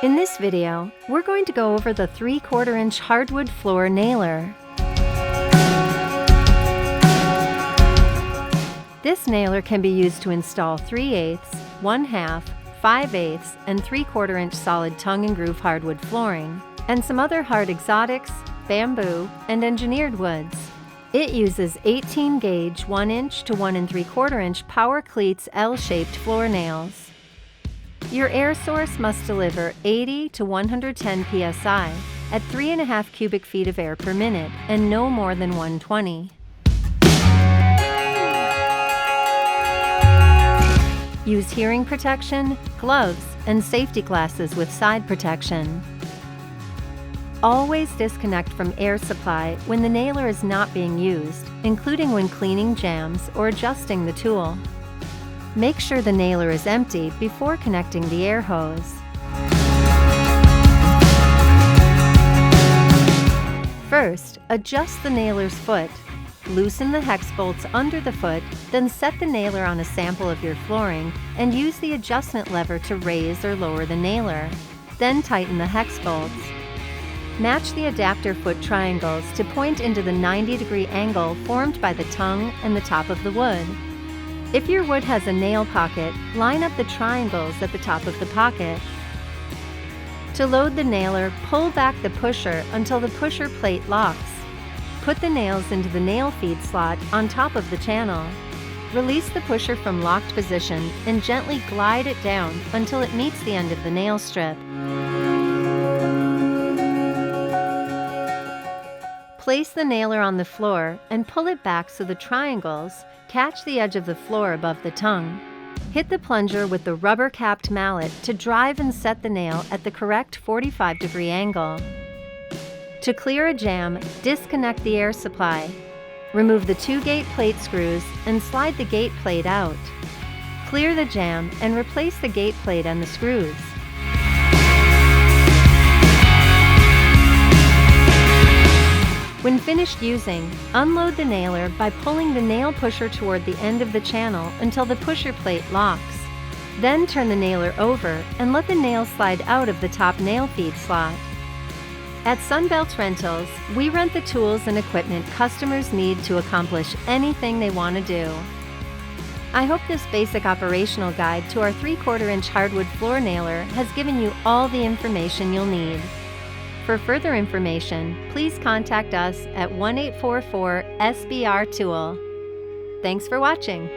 In this video, we're going to go over the 3/4 inch hardwood floor nailer. This nailer can be used to install 3/8, 1/2, 5/8, and 3/4 inch solid tongue and groove hardwood flooring, and some other hard exotics, bamboo, and engineered woods. It uses 18 gauge 1 inch to 1 3/4 inch power cleats L-shaped floor nails. Your air source must deliver 80 to 110 psi at 3.5 cubic feet of air per minute and no more than 120. Use hearing protection, gloves, and safety glasses with side protection. Always disconnect from air supply when the nailer is not being used, including when cleaning jambs or adjusting the tool. Make sure the nailer is empty before connecting the air hose. First, adjust the nailer's foot. Loosen the hex bolts under the foot, then set the nailer on a sample of your flooring and use the adjustment lever to raise or lower the nailer. Then tighten the hex bolts. Match the adapter foot triangles to point into the 90-degree angle formed by the tongue and the top of the wood. If your wood has a nail pocket, line up the triangles at the top of the pocket. To load the nailer, pull back the pusher until the pusher plate locks. Put the nails into the nail feed slot on top of the channel. Release the pusher from locked position and gently glide it down until it meets the end of the nail strip. Place the nailer on the floor and pull it back so the triangles catch the edge of the floor above the tongue. Hit the plunger with the rubber-capped mallet to drive and set the nail at the correct 45-degree angle. To clear a jam, disconnect the air supply. Remove the 2 gate plate screws and slide the gate plate out. Clear the jam and replace the gate plate and the screws. When finished using, unload the nailer by pulling the nail pusher toward the end of the channel until the pusher plate locks. Then turn the nailer over and let the nail slide out of the top nail feed slot. At Sunbelt Rentals, we rent the tools and equipment customers need to accomplish anything they want to do. I hope this basic operational guide to our 3/4 inch hardwood floor nailer has given you all the information you'll need. For further information, please contact us at 1-844-SBR-TOOL. Thanks for watching.